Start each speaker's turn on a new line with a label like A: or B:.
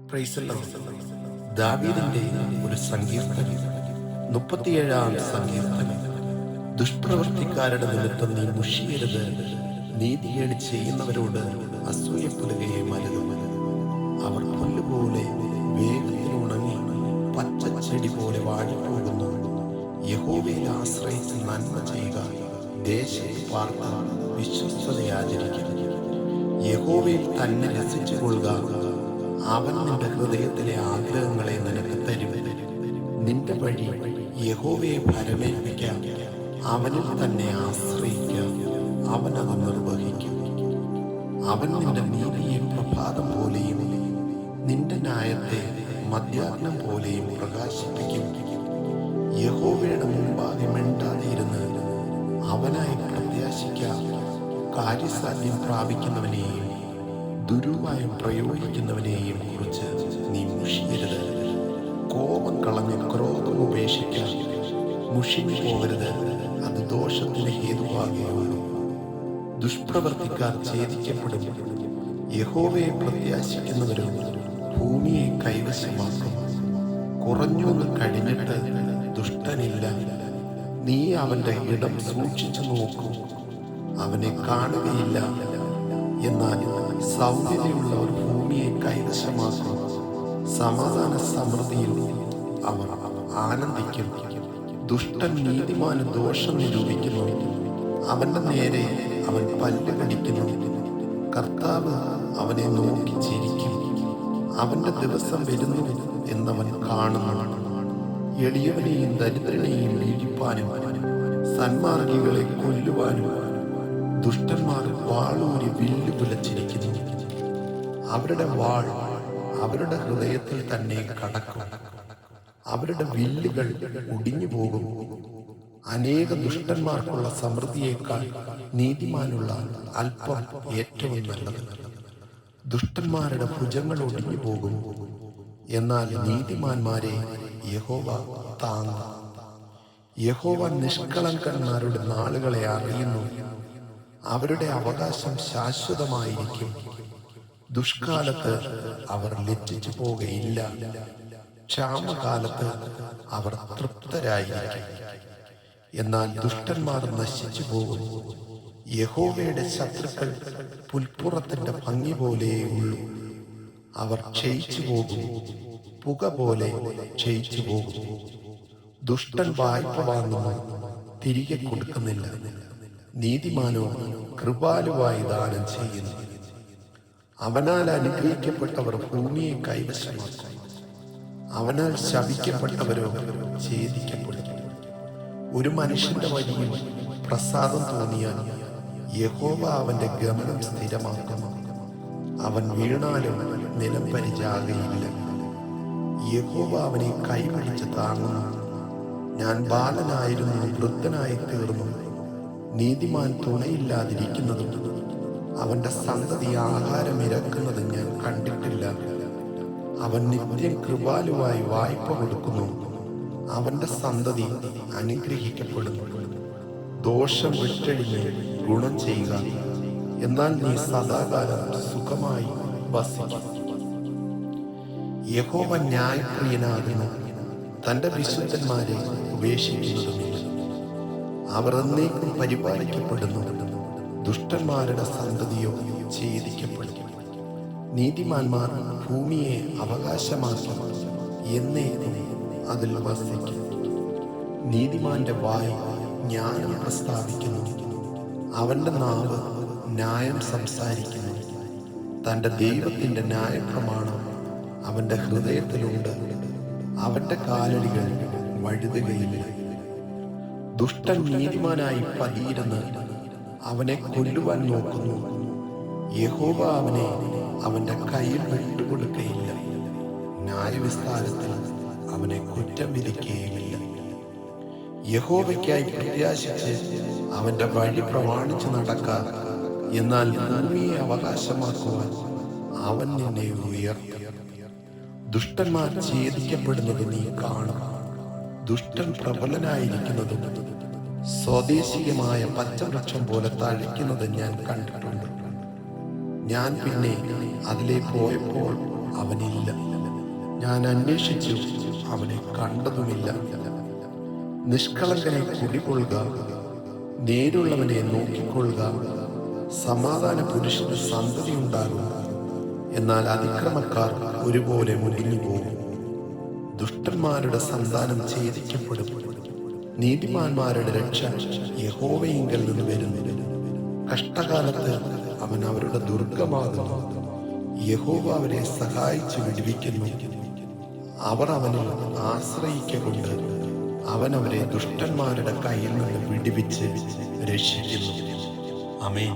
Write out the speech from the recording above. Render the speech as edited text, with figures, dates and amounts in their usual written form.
A: Praise the Lord. ദാവീദിന്റെ ഒരു സങ്കീർത്തനം, 37-ാം സങ്കീർത്തനം. ദുഷ്പ്രവൃത്തിക്കാരുടെ നിമിത്തം നീ മുഷിയരുത്, നീതികേട് ചെയ്യുന്നവരോട് അസൂയപ്പെടുകയെ മരുത്. അവർ പുല്ലുപോലെ വേഗത്തിൽ ഉണങ്ങി പച്ചച്ചെടി പോലെ വാടിപ്പോകുന്നു. യഹോവയിൽ ആശ്രയിച്ച് നന്മ ചെയ്യുക, ദേശത്ത് പാർത്ത് വിശ്വസ്തതയാചരിക്കുക. യഹോവയിൽ തന്നെ രസിച്ചുകൊള്ളുക, അവൻ നിന്റെ ഹൃദയത്തിലെ ആഗ്രഹങ്ങളെ നിനക്ക് തരും. നിന്റെ വഴി യഹോവയെ ഭരമേൽപ്പിക്കാം, അവനിൽ തന്നെ ആശ്രയിക്കാം, അവൻ അത് നിർവഹിക്കും. അവൻ നിന്റെ നീതിയെ പ്രഭാതം പോലെയും നിന്റെ ന്യായത്തെ മധ്യാഹ്നം പോലെയും പ്രകാശിപ്പിക്കും. യഹോവയുടെ മുമ്പാകെ മിണ്ടാതിരുന്ന് അവനായി പ്രത്യാശിക്കാം. കാര്യസാധ്യം പ്രാപിക്കുന്നവനെയും ദുരുപായം പ്രയോഗിക്കുന്നവനെയും കുറിച്ച് നീ മുഷിയരുത്. കോപം കളഞ്ഞ് ക്രോധം ഉപേക്ഷിക്കാൻ മുഷിഞ്ഞു പോകരുത്, അത് ദോഷത്തിന് ഹേതുവാകുകയുള്ളൂ. ദുഷ്പ്രവർത്തിക്കാർ ഛേദിക്കപ്പെടും, യഹോവയെ പ്രത്യാശിക്കുന്നവരും ഭൂമിയെ കൈവശമാക്കും. കുറഞ്ഞൊന്ന് കഴിഞ്ഞിട്ട് ദുഷ്ടനില്ല, നീ അവന്റെ ഇടം സൂക്ഷിച്ചു നോക്കൂ, അവനെ കാണുകയില്ല. എന്നാൽ സൗന്ദര്യമുള്ളവർ ഭൂമിയെ കൈവശമാക്കും, സമാധാന സമൃദ്ധിയിൽ അവർ ആനന്ദിക്കും. ദുഷ്ടൻ നീതിമാന് ദോഷം നിരൂപിക്കുന്നു, അവന്റെ നേരെ അവൻ പല്ല് കടിക്കുന്നു. കർത്താവ് അവനെ നോക്കി ചിരിക്കും, അവന്റെ ദിവസം വരുന്നു എന്നവൻ കാണുന്നു. എളിയവനെയും ദരിദ്രനെയും വീഴിപ്പാനും സന്മാർഗികളെ കൊല്ലുവാനും ദുഷ്ടന്മാർ വാളൂരി വില്ലു കുലച്ചിരിക്കുന്നു. അവരുടെ വാൾ അവരുടെ ഹൃദയത്തിൽ തന്നെ കടക്കും, അവരുടെ വില്ലുകൾ ഒടിഞ്ഞു പോകും. അനേക ദുഷ്ടന്മാർക്കുള്ള സമൃദ്ധിയേക്കാൾ നീതിമാനുള്ള അല്പം ഏറ്റവും നല്ലത്. ദുഷ്ടന്മാരുടെ ഭുജങ്ങൾ ഒടിഞ്ഞു പോകും, എന്നാൽ നീതിമാന്മാരെ യഹോവ താങ്ങും. യഹോവ നിഷ്കളങ്കന്മാരുടെ നാളുകളെ അറിയുന്നു, അവരുടെ അവകാശം ശാശ്വതമായിരിക്കും. ദുഷ്കാലത്ത് അവർ ലജ്ജിച്ചു പോകുകയില്ല, ക്ഷാമകാലത്ത് അവർ തൃപ്തരായിരിക്കും. എന്നാൽ ദുഷ്ടന്മാർ നശിച്ചു പോകും. യഹോവയുടെ ശത്രുക്കൾ പുൽപ്പുറത്തിന്റെ ഭംഗി പോലെയുള്ളൂ, അവർ ക്ഷയിച്ചു പോകും, പുക പോലെ ക്ഷയിച്ചു പോകും. ദുഷ്ടൻ വായ്പ വാങ്ങുന്നു, തിരികെ കൊടുക്കുന്നില്ല, നീതിമാനോ കൃപാലുവായി ദാനം ചെയ്യുന്നു. അവനാൽ അനുഗ്രഹിക്കപ്പെട്ടവർ ഭൂമിയെ കൈവശമാക്കും, അവനാൽ ശപിക്കപ്പെട്ടവരോ ഛേദിക്കപ്പെടും. ഒരു മനുഷ്യന്റെ വഴിയിൽ പ്രസാദം തോന്നിയാൽ യഹോവ അവന്റെ ഗമനം സ്ഥിരമാക്കും. അവൻ വീണാലും നിലം പരിചാകയില്ല, യഹോവ അവനെ കൈപിടിച്ച് താങ്ങുന്നു. ഞാൻ ബാലനായിരുന്നു, വൃദ്ധനായി തീർന്നു, നീതിമാൻ തുണയില്ലാതിരിക്കുന്നതും അവന്റെ സന്തതി ആഹാരം ഇരക്കുന്നതും ഞാൻ കണ്ടിട്ടില്ല. അവൻ നിത്യം കൃപാലുവായി വായ്പ കൊടുക്കുന്നു, അവന്റെ സന്തതി അനുഗ്രഹിക്കപ്പെടുന്നു. ദോഷം വിട്ടഴിഞ്ഞ് ഗുണം ചെയ്യുക, എന്നാൽ നീ സദാകാലം സുഖമായി വസിക്കും. യഹോവ ന്യായപ്രിയനാകുന്നു, തന്റെ വിശുദ്ധന്മാരെ ഉപേക്ഷിക്കുന്നതുമില്ല. അവർ എന്നേക്കും പരിപാലിക്കപ്പെടുന്നു, ദുഷ്ടന്മാരുടെ സന്തതിയോ ഛേദിക്കപ്പെടും. നീതിമാന്മാർ ഭൂമിയെ അവകാശമാക്കി എന്നേക്കും അതിൽ വസിക്കും. നീതിമാന്റെ വായ് ജ്ഞാനം പ്രസ്താവിക്കുന്നു, അവന്റെ നാവ് ന്യായം സംസാരിക്കുന്നു. തന്റെ ദൈവത്തിന്റെ ന്യായപ്രമാണം അവന്റെ ഹൃദയത്തിലുണ്ട്, അവന്റെ കാലടികൾ വഴുതുകയില്ല. ദുഷ്ടൻ നീതിമാനായി പതിയിരുന്ന് അവനെ കൊല്ലുവാൻ നോക്കുന്നു, യഹോവ അവനെ അവന്റെ കയ്യിൽ വിട്ടുകൊടുക്കുകയില്ല. ന്യായവിസ്താരത്തിൽ അവനെ കുറ്റം വിധിക്കുകയുമില്ല. യഹോവയ്ക്കായി പ്രത്യാശിച്ച് അവന്റെ വഴി പ്രമാണിച്ച് നടക്കാൻ, എന്നാൽ ഭൂമിയെ അവകാശമാക്കുവാൻ അവൻ നിന്നെ ഉയർത്തും. ദുഷ്ടന്മാർ ഛേദിക്കപ്പെടുന്നത് നീ കാണും, ദുഷ്ടൻ പ്രബലനായിരിക്കുന്നതും സ്വദേശികമായ പച്ചവൃക്ഷം പോലെ തഴയ്ക്കുന്നത് ഞാൻ കണ്ടിട്ടുണ്ട്. ഞാൻ പിന്നെ അതിലെ പോയപ്പോൾ അവനില്ല. ഞാൻ അന്വേഷിച്ചു, അവനെ കണ്ടതുമില്ല. നിഷ്കളങ്കനെ കുടികൊള്ളുക, നേരുള്ളവനെ നോക്കിക്കൊള്ളുക. സമാധാന പുരുഷന് സന്തതി ഉണ്ടാകും, എന്നാൽ അതിക്രമക്കാർ ഒരുപോലെ മുടിഞ്ഞു പോകും. ദുഷ്ടന്മാരുടെ സന്താനം ഛേദിക്കപ്പെടും, നീതിമാന്മാരുടെ രക്ഷ യഹോവയിങ്കൽ നിന്ന് വരുന്നു. കഷ്ടകാലത്ത് അവൻ അവരുടെ ദുർഗമാകുന്നു. യഹോവ അവരെ സഹായിച്ചു വിടുവിക്കുന്നു. അവർ അവനിൽ ആശ്രയിക്കൊണ്ട് അവൻ അവരെ ദുഷ്ടന്മാരുടെ കയ്യിൽ നിന്ന് വിടുവിച്ച് രക്ഷിക്കുന്നു. ആമേൻ.